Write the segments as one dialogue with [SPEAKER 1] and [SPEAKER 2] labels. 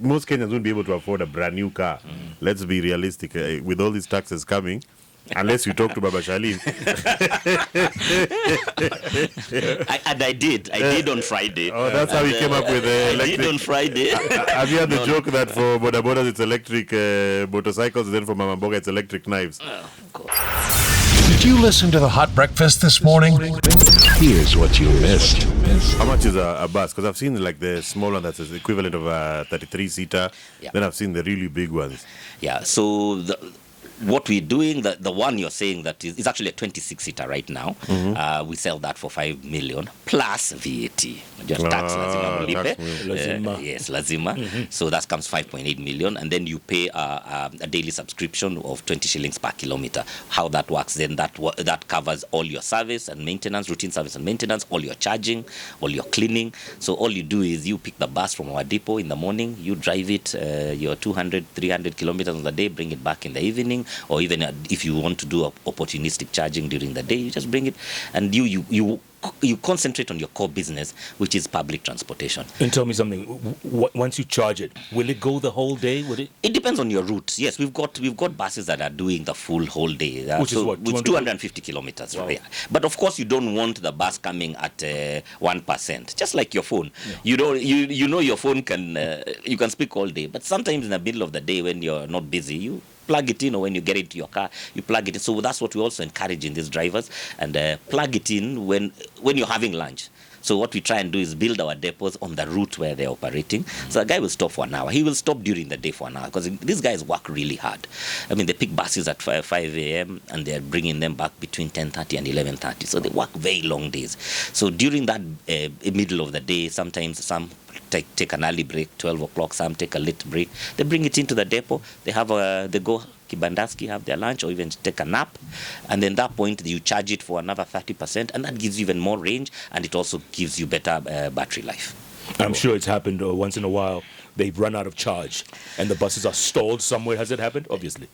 [SPEAKER 1] most Kenyans won't be able to afford a brand new car. Let's be realistic. With all these taxes coming, unless you talk to Baba Shalin.
[SPEAKER 2] I did on Friday.
[SPEAKER 1] Oh, that's how he came up with electric.
[SPEAKER 2] I did on Friday.
[SPEAKER 1] Have you had the joke that for Boda Bodas it's electric motorcycles, and then for Mama Mboga it's electric knives?
[SPEAKER 2] Oh, God.
[SPEAKER 3] Did you listen to the Hot Breakfast this morning? Here's what you missed.
[SPEAKER 1] How much is a bus? Because I've seen like the small one that's the equivalent of a 33-seater.
[SPEAKER 2] Yeah.
[SPEAKER 1] Then I've seen the really big ones.
[SPEAKER 2] Yeah, so what we're doing, the one you're saying that is actually a 26-seater right now. We sell that for 5 million plus VAT. Just tax lazima mulipe. Yes, lazima. So that comes 5.8 million, and then you pay a daily subscription of 20 shillings per kilometer. How that works, then that covers all your service and maintenance, routine service and maintenance, all your charging, all your cleaning. So all you do is you pick the bus from our depot in the morning, you drive it your 200, 300 kilometers on the day, bring it back in the evening, or even if you want to do opportunistic charging during the day, you just bring it, and you concentrate on your core business, which is public transportation.
[SPEAKER 4] And tell me something. Once you charge it, will it go the whole day? Would it?
[SPEAKER 2] It depends on your route. Yes, we've got buses that are doing the full whole day.
[SPEAKER 4] Which is what?
[SPEAKER 2] 250 kilometers.
[SPEAKER 4] Wow.
[SPEAKER 2] Yeah. But of course, you don't want the bus coming at 1%. Just like your phone, you know your phone you can speak all day, but sometimes in the middle of the day when you're not busy, you plug it in, or when you get into your car, you plug it in. So that's what we also encourage in these drivers, and plug it in when you're having lunch. So what we try and do is build our depots on the route where they're operating. So a guy will stop for an hour. He will stop during the day for an hour, because these guys work really hard. I mean, they pick buses at 5 a.m. and they're bringing them back between 10:30 and 11:30. So they work very long days. So during that middle of the day, sometimes some take an early break, 12 o'clock, some take a late break. They bring it into the depot. They go Kibandaski, have their lunch, or even take a nap, and then that point you charge it for another 30%, and that gives you even more range, and it also gives you better battery life.
[SPEAKER 4] I'm sure it's happened once in a while. They've run out of charge and the buses are stalled somewhere. Has it happened? Obviously.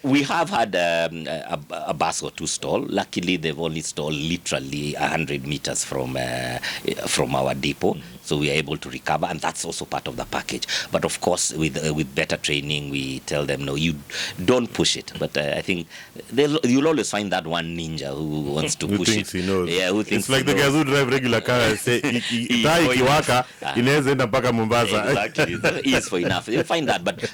[SPEAKER 2] We have had a bus or two stall. Luckily, they've only stalled literally 100 meters from our depot. So we are able to recover, and that's also part of the package. But of course, with better training, we tell them, no, you don't push it. But I think you'll always find that one ninja who wants to push it.
[SPEAKER 1] He knows.
[SPEAKER 2] Yeah, who thinks
[SPEAKER 1] it's like the guys who drive regular cars and say, ikiwaka, inaweza enda mpaka Mombasa.
[SPEAKER 2] Exactly. Ease for enough. You'll find that. But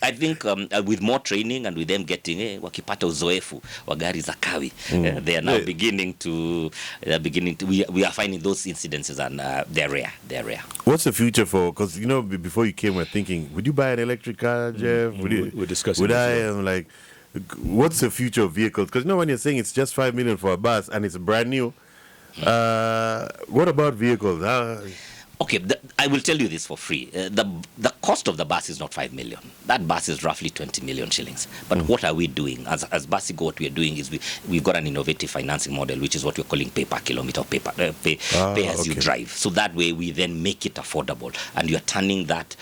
[SPEAKER 2] I think with more training and with them getting wakipata uzoefu wa gari za kawi, they are now beginning to we are finding those incidences, and they're rare.
[SPEAKER 1] What's the future for? Because before you came, we're thinking, would you buy an electric car, Jeff?
[SPEAKER 4] We're discussing.
[SPEAKER 1] Would I? I'm like, what's the future of vehicles? Because when you're saying it's just 5 million for a bus and it's brand new, what about vehicles?
[SPEAKER 2] Okay, I will tell you this for free. The cost of the bus is not 5 million. That bus is roughly 20 million shillings. But what are we doing? As Basigo, what we are doing is we've got an innovative financing model, which is what we're calling pay per kilometer, pay as you drive. So that way we then make it affordable. And you're turning that,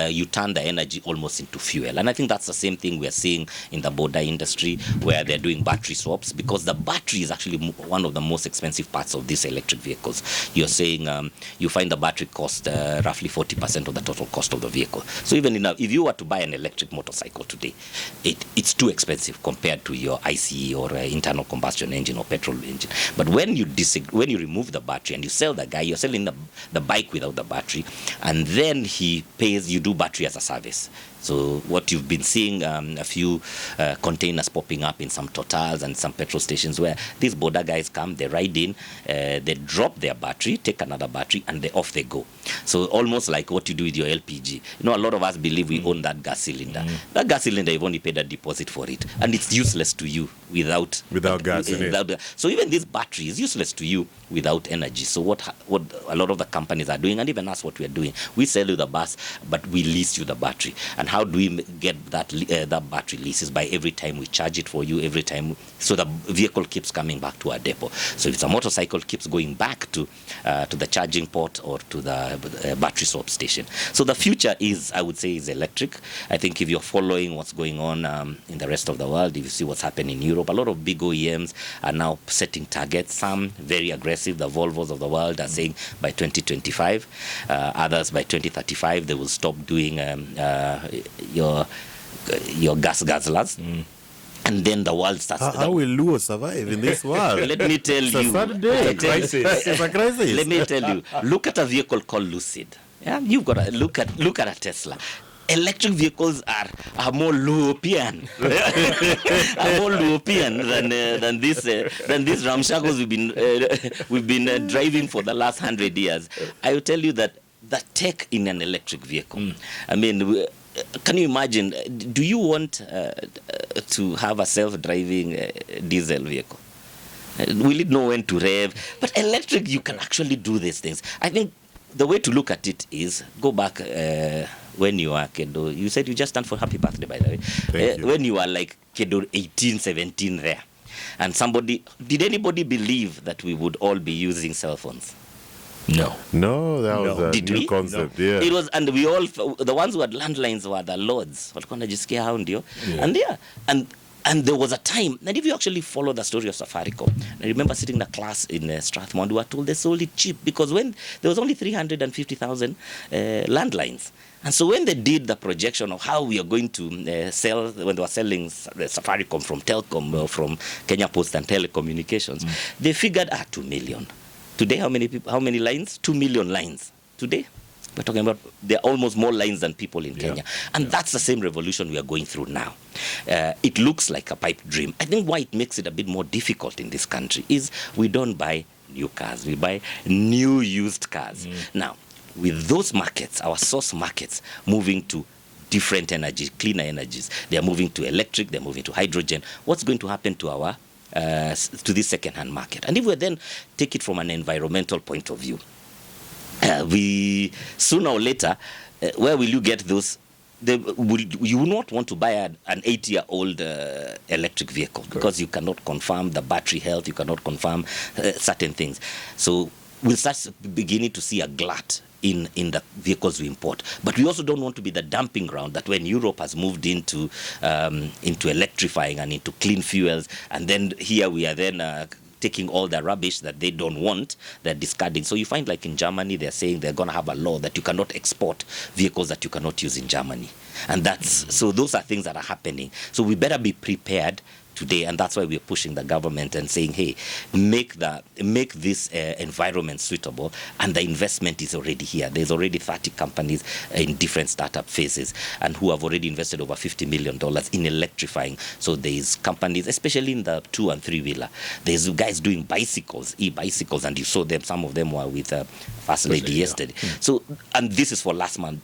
[SPEAKER 2] you turn the energy almost into fuel. And I think that's the same thing we're seeing in the Boda industry, where they're doing battery swaps, because the battery is actually one of the most expensive parts of these electric vehicles. You're saying you find the battery cost roughly 40% of the total cost of the vehicle. So even if you were to buy an electric motorcycle today, it's too expensive compared to your ICE or internal combustion engine or petrol engine. But when you remove the battery and you sell the guy, you're selling the bike without the battery, and then he pays, you do battery as a service. So what you've been seeing, a few containers popping up in some Totals and some petrol stations, where these Boda guys come, they ride in, they drop their battery, take another battery, and off they go. So almost like what you do with your LPG. A lot of us believe we own that gas cylinder. That gas cylinder, you've only paid a deposit for it, and it's useless to you without
[SPEAKER 1] gas in it.
[SPEAKER 2] So even this battery is useless to you without energy. So what a lot of the companies are doing, and even us, what we are doing, we sell you the bus, but we lease you the battery. And And how do we get that that battery leases? By every time we charge it for you, every time, so the vehicle keeps coming back to our depot. So if it's a motorcycle, keeps going back to the charging port or to the battery swap station. So the future is, I would say, is electric. I think if you're following what's going on in the rest of the world, if you see what's happening in Europe, a lot of big OEMs are now setting targets. Some very aggressive. The Volvos of the world are saying by 2025. Others by 2035 they will stop doing your gas guzzlers. And then the world starts.
[SPEAKER 1] How will Luo survive in this world?
[SPEAKER 2] Let me tell
[SPEAKER 1] It's
[SPEAKER 2] you.
[SPEAKER 1] a sad day.
[SPEAKER 4] Crisis.
[SPEAKER 1] It's a crisis.
[SPEAKER 2] Let me tell you. Look at a vehicle called Lucid. Yeah, you've got to look at a Tesla. Electric vehicles are more European, are more European than these ramshackles we've been driving for the last 100 years. I will tell you that the tech in an electric vehicle. I mean, can you imagine? Do you want to have a self-driving diesel vehicle? Will it know when to rev? But electric, you can actually do these things. I think the way to look at it is go back. When you are Kedo, you said you just stand for happy birthday, by the way.
[SPEAKER 1] Thank you.
[SPEAKER 2] When you are like Kedo 18, 17 there, and did anybody believe that we would all be using cell phones?
[SPEAKER 4] No.
[SPEAKER 1] No, that was a
[SPEAKER 2] Did
[SPEAKER 1] new
[SPEAKER 2] we?
[SPEAKER 1] concept.
[SPEAKER 4] No.
[SPEAKER 1] Yeah.
[SPEAKER 2] It was, and we all, the ones who had landlines were the lords. Walikuwa wanajisikia hao ndio. And there was a time, and if you actually follow the story of Safaricom, I remember sitting in a class in Strathmore, and we were told they sold it cheap because when there was only 350,000 landlines. And so when they did the projection of how we are going to sell, when they were selling Safaricom from Telcom or from Kenya Post and Telecommunications, they figured 2 million. Today, how many lines? 2 million lines. Today, we're talking about there are almost more lines than people in Kenya. And that's the same revolution we are going through now. It looks like a pipe dream. I think why it makes it a bit more difficult in this country is we don't buy new cars. We buy new used cars. Now, with those markets, our source markets, moving to different energies, cleaner energies, they are moving to electric, they're moving to hydrogen. What's going to happen to our to this second-hand market? And if we then take it from an environmental point of view, we sooner or later, where will you get those? You will not want to buy an 8-year-old electric vehicle because you cannot confirm the battery health, you cannot confirm certain things. So we'll start beginning to see a glut in the vehicles we import. But we also don't want to be the dumping ground that when Europe has moved into electrifying and into clean fuels, and then here we are then taking all the rubbish that they don't want, they're discarding. So you find like in Germany, they're saying they're going to have a law that you cannot export vehicles that you cannot use in Germany. And so those are things that are happening. So we better be prepared today, and that's why we're pushing the government and saying, hey, make this environment suitable, and the investment is already here. There's already 30 companies in different startup phases and who have already invested over $50 million in electrifying. So there's companies, especially in the 2- and 3-wheeler. There's guys doing bicycles, e-bicycles, and you saw them. Some of them were with First Lady yesterday. So, and this is for last mile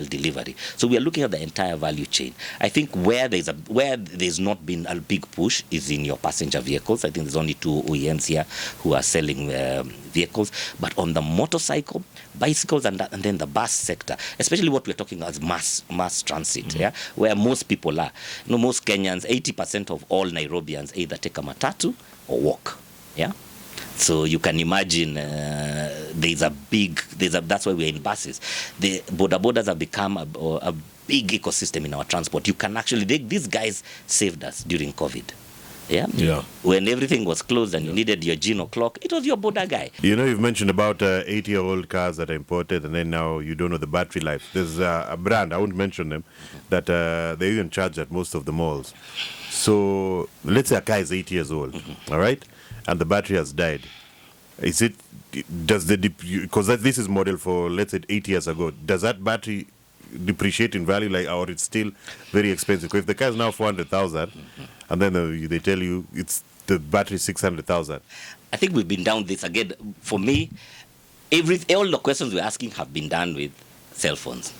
[SPEAKER 2] delivery. So we are looking at the entire value chain. I think where there's not been a big push is in your passenger vehicles. I think there's only 2 OEMs here who are selling vehicles. But on the motorcycle, bicycles, and then the bus sector, especially what we're talking about is mass transit, where most people are. Most Kenyans, 80% of all Nairobians either take a matatu or walk. So you can imagine that's why we're in buses. The bodas have become a big ecosystem in our transport. You can actually, these guys saved us during COVID. When everything was closed and you needed your Geno clock, it was your Boda guy.
[SPEAKER 1] You've mentioned about 8-year-old cars that are imported, and then now you don't know the battery life. There's a brand, I won't mention them, that they even charge at most of the malls. So let's say a car is 8 years old, all right, and the battery has died. Because this is model for, let's say, 8 years ago, does that battery depreciate in value, or it's still very expensive? Because if the car is now 400,000, and then they tell you it's the battery 600,000.
[SPEAKER 2] I think we've been down this again. For me, all the questions we're asking have been done with cell phones.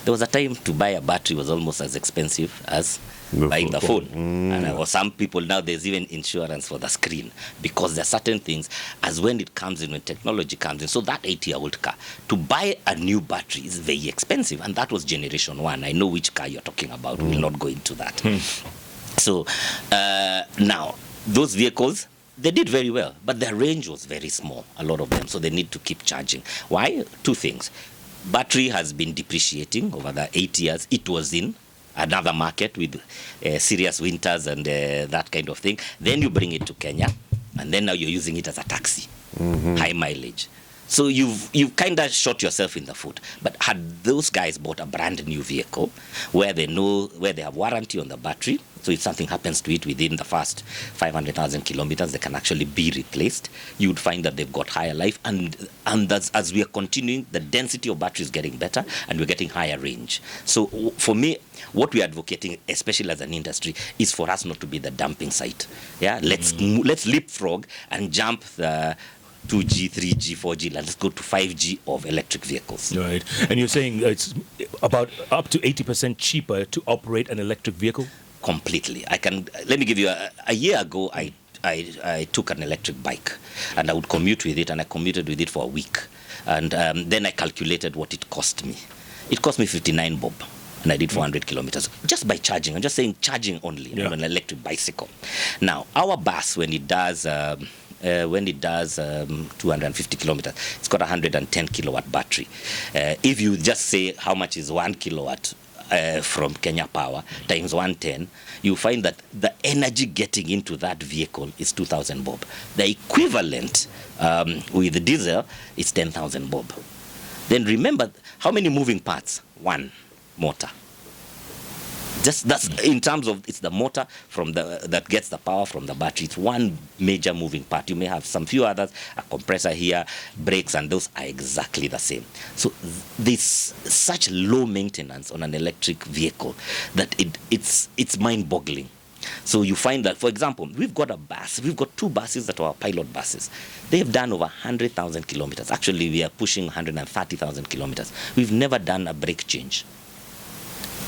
[SPEAKER 2] There was a time to buy a battery was almost as expensive as buying the phone. And for some people now, there's even insurance for the screen, because there are certain things, as when it comes in, when technology comes in. So that 8-year-old car, to buy a new battery is very expensive. And that was generation 1. I know which car you're talking about. We'll not go into that. So now, those vehicles, they did very well, but their range was very small, a lot of them. So they need to keep charging. Why? 2 things. Battery has been depreciating over the 8 years. It was in another market with serious winters and that kind of thing. Then you bring it to Kenya, and then now you're using it as a taxi, high mileage. So you've kind of shot yourself in the foot. But had those guys bought a brand new vehicle where they have warranty on the battery, so if something happens to it within the first 500,000 kilometers, they can actually be replaced, you would find that they've got higher life. And as we are continuing, the density of battery is getting better, and we're getting higher range. So for me, what we're advocating, especially as an industry, is for us not to be the dumping site. Yeah, let's leapfrog and jump the 2G, 3G, 4G. Let's go to 5G of electric vehicles.
[SPEAKER 4] Right. And you're saying it's about up to 80% cheaper to operate an electric vehicle?
[SPEAKER 2] Completely. Let me give you a year ago, I took an electric bike, and I would commute with it, and I commuted with it for a week. And then I calculated what it cost me. It cost me 59 bob. And I did 400 kilometers just by charging. I'm just saying charging only on an electric bicycle. Now, our bus, when it does 250 kilometers, it's got a 110 kilowatt battery. If you just say how much is 1 kilowatt from Kenya Power times 110, you find that the energy getting into that vehicle is 2,000 bob. The equivalent with the diesel is 10,000 bob. Then remember, how many moving parts? 1 motor. Just that's in terms of, it's the motor that gets the power from the battery. It's one major moving part. You may have some few others, a compressor here, brakes, and those are exactly the same. So there's such low maintenance on an electric vehicle that it's mind-boggling. So you find that, for example, we've got 2 buses that are pilot buses. They've done over 100,000 kilometers. Actually, we are pushing 130,000 kilometers. We've never done a brake change.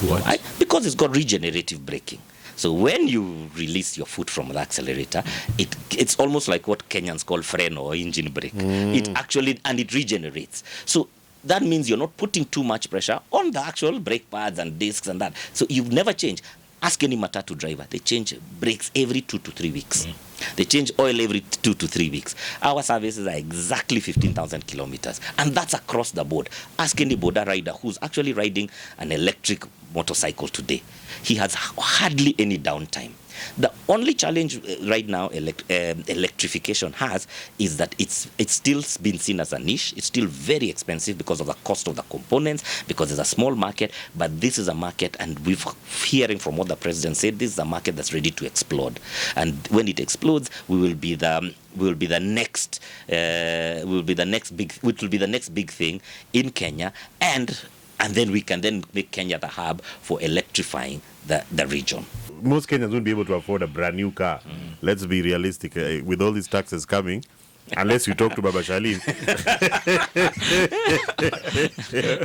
[SPEAKER 4] What?
[SPEAKER 2] Right? Because it's got regenerative braking. So when you release your foot from the accelerator, it's almost like what Kenyans call freno or engine brake. It actually, and it regenerates. So that means you're not putting too much pressure on the actual brake pads and discs and that. So you've never changed. Ask any matatu driver. They change brakes every 2 to 3 weeks. They change oil every 2 to 3 weeks. Our services are exactly 15,000 kilometers. And that's across the board. Ask any Boda rider who's actually riding an electric motorcycle today. He has hardly any downtime. The only challenge right now electrification has is that it's still been seen as a niche. It's still very expensive because of the cost of the components, because it's a small market. But this is a market, and we're hearing from what the president said, this is a market that's ready to explode. And when it explodes, which will be the next big thing in Kenya, and then we can then make Kenya the hub for electrifying the region.
[SPEAKER 1] Most Kenyans won't be able to afford a brand new car. Let's be realistic. With all these taxes coming, unless you talk to Baba Shalim.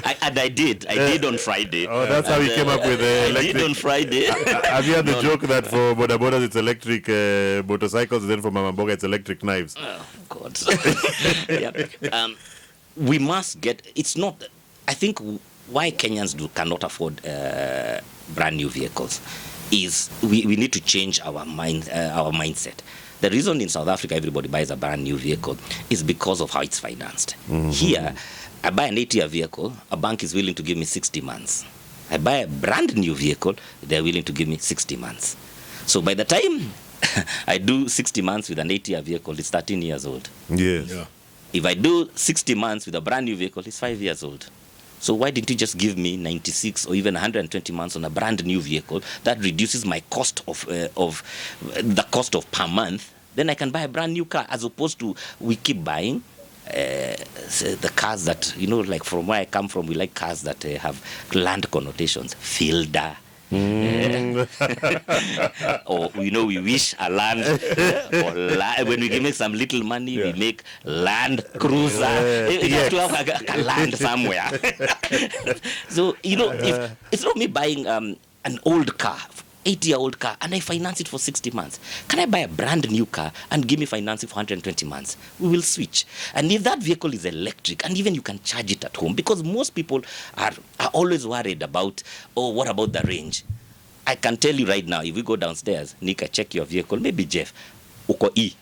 [SPEAKER 2] I did on Friday.
[SPEAKER 1] Oh, that's how he came up with the electric.
[SPEAKER 2] I did on Friday.
[SPEAKER 1] Have you had the joke that for Boda Bodas it's electric motorcycles, and then for Mama Mboga it's electric knives?
[SPEAKER 2] Oh, God. Yeah. We must get, it's not, I think why Kenyans cannot afford brand new vehicles is we need to change our mindset. The reason in South Africa everybody buys a brand new vehicle is because of how it's financed. Here, I buy an 8-year vehicle, a bank is willing to give me 60 months. I buy a brand new vehicle, they're willing to give me 60 months. So by the time I do 60 months with an 8-year vehicle, it's 13 years old.
[SPEAKER 1] Yes.
[SPEAKER 4] Yeah.
[SPEAKER 2] If I do 60 months with a brand new vehicle, it's 5 years old. So why didn't you just give me 96 or even 120 months on a brand new vehicle that reduces my cost of the cost of per month? Then I can buy a brand new car, as opposed to we keep buying the cars that, like from where I come from, we like cars that have land connotations. Fielder, Or we wish a land, when we make some little money, we make land cruiser. It has to have a land somewhere. So if it's not me buying an old car, 80-year-old car, and I finance it for 60 months. Can I buy a brand new car and give me financing for 120 months? We will switch. And if that vehicle is electric, and even you can charge it at home, because most people are always worried about, what about the range? I can tell you right now, if we go downstairs, Nick, I check your vehicle, maybe Jeff, uko E.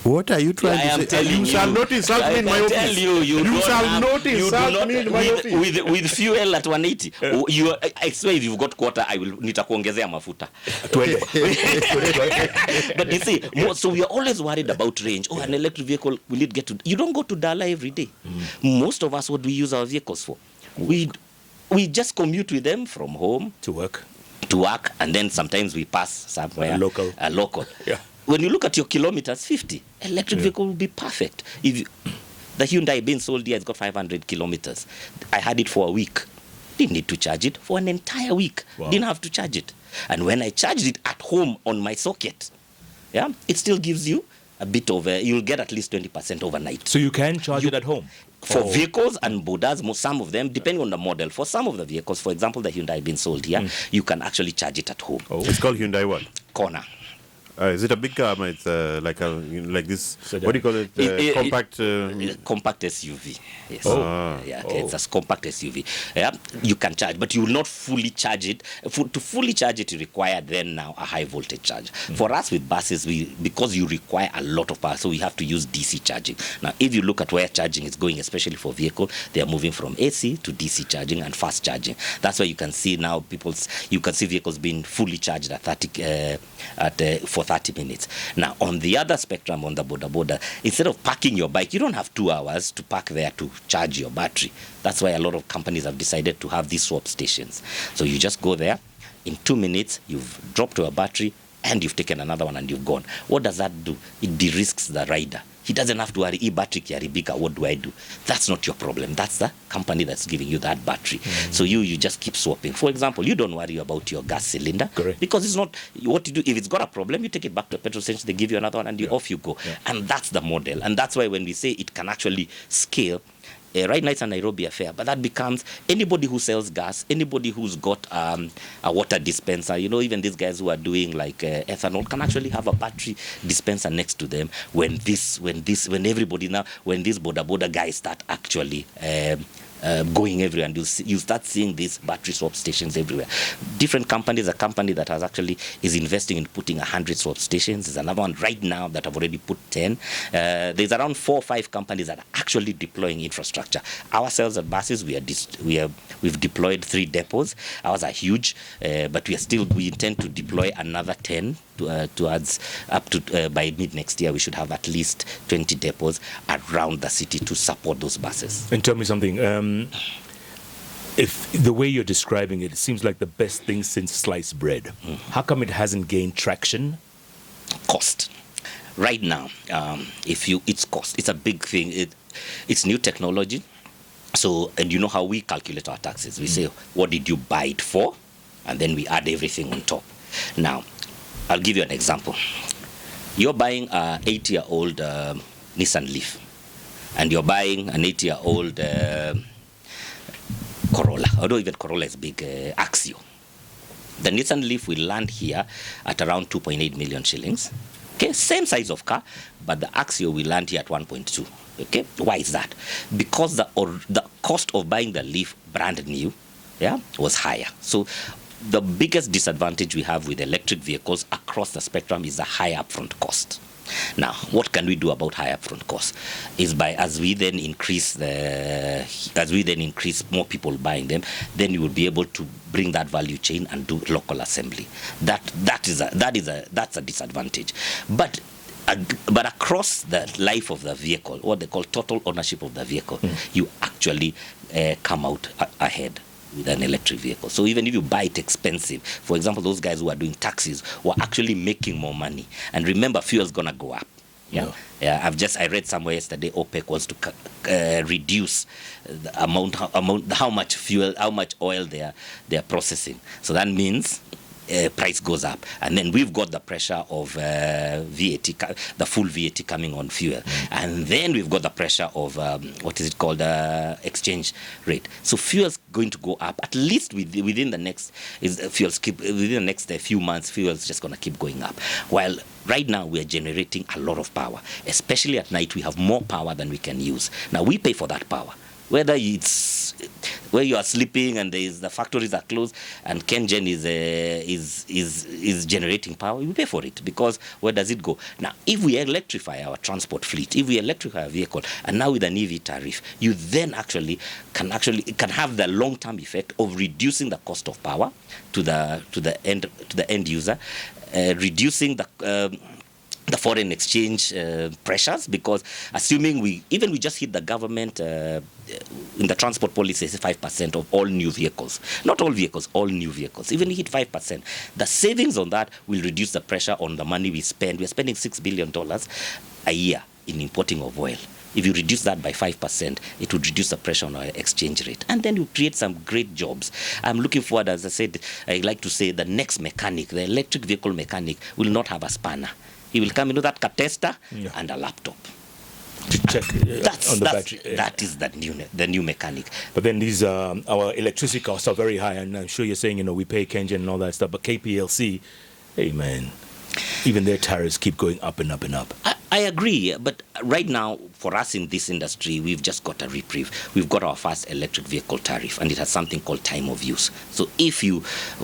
[SPEAKER 1] What are you trying
[SPEAKER 2] I am
[SPEAKER 1] to say?
[SPEAKER 2] telling
[SPEAKER 1] You shall not insult me in my office.
[SPEAKER 2] Tell you
[SPEAKER 1] shall not insult me in my office.
[SPEAKER 2] With fuel at 180. I swear if you've got quarter, I will nitakuongezea mafuta. But you see, so we are always worried about range. An electric vehicle, will it get to... You don't go to Dala every day. Most of us, what do we use our vehicles for? We just commute with them from home
[SPEAKER 4] to work,
[SPEAKER 2] and then sometimes we pass somewhere
[SPEAKER 4] local.
[SPEAKER 2] Yeah. When you look at your kilometers, 50, electric vehicle will be perfect. If the Hyundai being sold here has got 500 kilometers. I had it for a week. Didn't need to charge it for an entire week.
[SPEAKER 4] Wow.
[SPEAKER 2] Didn't have to charge it. And when I charged it at home on my socket, it still gives you a bit of you'll get at least 20% overnight.
[SPEAKER 4] So you can charge it at home?
[SPEAKER 2] For vehicles and Bodas, some of them, depending on the model, for some of the vehicles, for example, the Hyundai being sold here, you can actually charge it at home.
[SPEAKER 1] It's called Hyundai what?
[SPEAKER 2] Kona.
[SPEAKER 1] Is it a big car? It's like this. What do you call it? Compact.
[SPEAKER 2] Compact SUV. Yes. It's a compact SUV. Yeah, you can charge, but you will not fully charge it. To fully charge it, you require then now a high voltage charge. For us with buses, because you require a lot of power, so we have to use DC charging. Now, if you look at where charging is going, especially for vehicle, they are moving from AC to DC charging and fast charging. That's why you can see now you can see vehicles being fully charged at 30 minutes. Now, on the other spectrum, on the Boda, instead of parking your bike, you don't have 2 hours to park there to charge your battery. That's why a lot of companies have decided to have these swap stations. So you just go there, in 2 minutes, you've dropped your battery, and you've taken another one and you've gone. What does that do? It de-risks the rider. He doesn't have to worry, battery kiaribika, what do I do? That's not your problem. That's the company that's giving you that battery. So you just keep swapping. For example, you don't worry about your gas cylinder.
[SPEAKER 4] Correct.
[SPEAKER 2] Because it's not what you do. If it's got a problem, you take it back to a petrol station, they give you another one, and off you go. And that's the model. And that's why when we say it can actually scale, right now it's a Nairobi affair, but that becomes anybody who sells gas, anybody who's got a water dispenser, even these guys who are doing like ethanol can actually have a battery dispenser next to them when these Boda guys start actually going everywhere, and you start seeing these battery swap stations everywhere. Different companies, a company that is investing in putting 100 swap stations. There's another one right now that have already put 10. There's around 4 or 5 companies that are actually deploying infrastructure. Ourselves at buses, we've deployed 3 depots. Ours are huge, but we intend to deploy another 10 towards up to by mid next year. We should have at least 20 depots around the city to support those buses.
[SPEAKER 4] And tell me something. If the way you're describing it, it seems like the best thing since sliced bread. How come it hasn't gained traction?
[SPEAKER 2] Cost. Right now, it's cost. It's a big thing. It's new technology. So, and you know how we calculate our taxes. We say, what did you buy it for? And then we add everything on top. Now, I'll give you an example. You're buying an 8-year-old Nissan Leaf, and you're buying an 8-year-old Corolla, although even Corolla is big, Axio. The Nissan Leaf will land here at around 2.8 million shillings. Okay, same size of car, but the Axio will land here at 1.2. Okay, why is that? Because the cost of buying the Leaf brand new, was higher. So the biggest disadvantage we have with electric vehicles across the spectrum is the high upfront cost. Now, what can we do about high upfront costs? Is as we then increase more people buying them, then you will be able to bring that value chain and do local assembly. That's a disadvantage. But across the life of the vehicle, what they call total ownership of the vehicle, you actually come out ahead with an electric vehicle. So even if you buy it expensive, for example, those guys who are doing taxis were actually making more money. And remember, fuel's gonna go up. Yeah, I read somewhere yesterday OPEC wants to reduce the how much fuel, how much oil they are processing. So that means price goes up, and then we've got the pressure of VAT, the full VAT coming on fuel, and then we've got the pressure of exchange rate. So fuel's going to go up at least within the next few months. Fuel's just going to keep going up. While right now we are generating a lot of power, especially at night. We have more power than we can use. Now we pay for that power. Whether it's where you are sleeping and the factories are closed and KenGen is generating power, we pay for it, because where does it go? Now, if we electrify our transport fleet, if we electrify our vehicle, and now with an EV tariff, you then can have the long-term effect of reducing the cost of power to the end user, reducing the foreign exchange pressures, because assuming we just hit the government in the transport policy 5% of all new vehicles, not all vehicles, all new vehicles, even hit 5%, the savings on that will reduce the pressure on the money we spend. We're spending $6 billion a year in importing of oil. If you reduce that by 5%, it would reduce the pressure on our exchange rate. And then you create some great jobs. I'm looking forward, as I said, I like to say the next mechanic, the electric vehicle mechanic, will not have a spanner. He will come into that car tester and a laptop
[SPEAKER 4] to check on the battery.
[SPEAKER 2] That is the new mechanic.
[SPEAKER 4] But then these our electricity costs are very high, and I'm sure you're saying we pay KenGen and all that stuff, but KPLC, hey man, even their tariffs keep going up and up and up.
[SPEAKER 2] I agree, but right now for us in this industry, we've just got a reprieve. We've got our first electric vehicle tariff, and it has something called time of use. So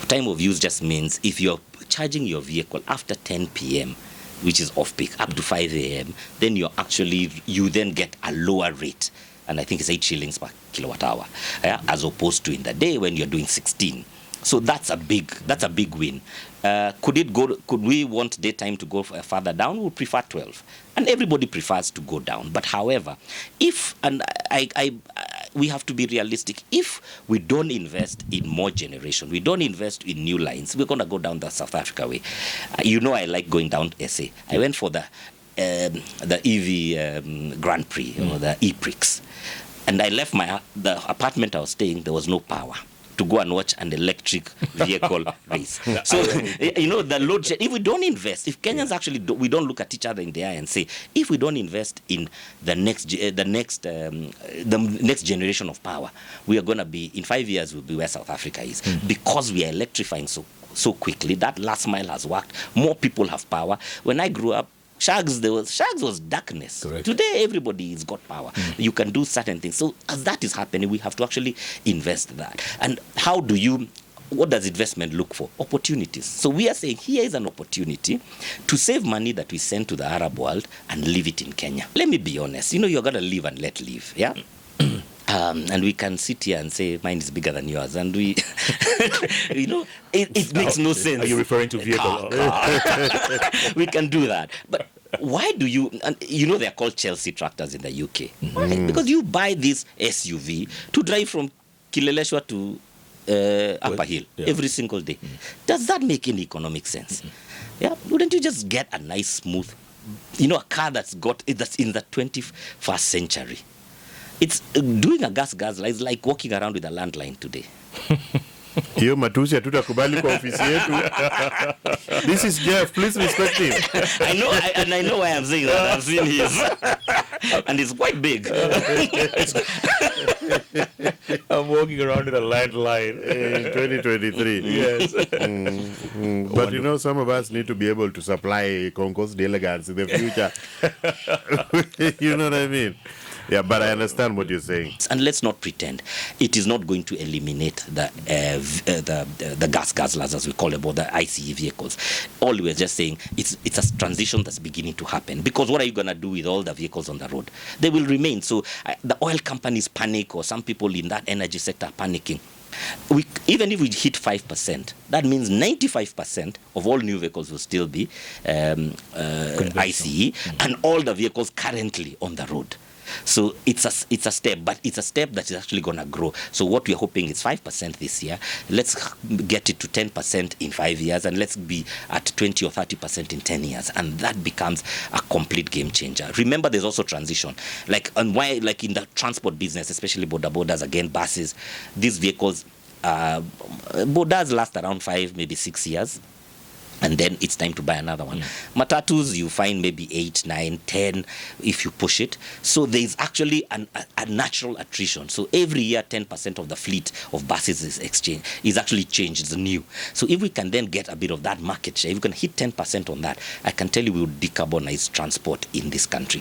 [SPEAKER 2] time of use just means if you're charging your vehicle after 10 p.m., which is off-peak, up to 5 a.m., then you then get a lower rate. And I think it's 8 shillings per kilowatt hour, as opposed to in the day when you're doing 16. So that's a big win. Could we want daytime to go further down? We would prefer 12. And everybody prefers to go down. But however, we have to be realistic. If we don't invest in more generation, we don't invest in new lines, we're going to go down the South Africa way. I like going down SA. I went for the EV Grand Prix, the E-Prix. And I left the apartment I was staying, there was no power to go and watch an electric vehicle race. So, the load shed, if we don't invest, if Kenyans we don't look at each other in the eye and say, if we don't invest in the next generation of power, we are going to be, in 5 years, we'll be where South Africa is. Because we are electrifying so quickly. That last mile has worked. More people have power. When I grew up, Shags was darkness.
[SPEAKER 4] Correct.
[SPEAKER 2] Today, everybody has got power. You can do certain things. So as that is happening, we have to actually invest that. And what does investment look for? Opportunities. So we are saying here is an opportunity to save money that we send to the Arab world and leave it in Kenya. Let me be honest. You're going to live and let live. Yeah. And we can sit here and say mine is bigger than yours, and we, it makes no sense.
[SPEAKER 4] Are you referring to vehicle?
[SPEAKER 2] We can do that, but why do you? And they're called Chelsea tractors in the UK. Why? Because you buy this SUV to drive from Kileleshwa to Upper Hill every single day. Does that make any economic sense? Yeah, wouldn't you just get a nice, smooth, a car that's in the 21st century? It's doing a gas is like walking around with a landline today.
[SPEAKER 1] Hiyo matusi hatutakubali kwa ofisi yetu. This is Jeff, please respect him.
[SPEAKER 2] I know why I'm saying that. I've seen his. And it's quite big.
[SPEAKER 4] I'm walking around with a landline
[SPEAKER 1] in 2023.
[SPEAKER 4] Yes.
[SPEAKER 1] But some of us need to be able to supply concourse delegates in the future. You know what I mean? Yeah, but I understand what you're saying.
[SPEAKER 2] And let's not pretend it is not going to eliminate the gas guzzlers, as we call them, or the ICE vehicles. All we're just saying it's a transition that's beginning to happen. Because what are you going to do with all the vehicles on the road? They will remain. So the oil companies panic, or some people in that energy sector are panicking. Even if we hit 5%, that means 95% of all new vehicles will still be ICE, and all the vehicles currently on the road. So it's a step, but it's a step that is actually going to grow. So what we're hoping is 5% this year. Let's get it to 10% in 5 years, and let's be at 20 or 30% in 10 years, and that becomes a complete game changer. Remember, there's also transition, like in the transport business, especially bodas, again buses, these vehicles, bodas last around 5, maybe 6 years, and then it's time to buy another one. Matatus, you find maybe 8, 9, 10 if you push it. So there's actually a natural attrition. So every year 10% of the fleet of buses is actually changed, it's new. So if we can then get a bit of that market share, if we can hit 10% on that, I can tell you we will decarbonize transport in this country.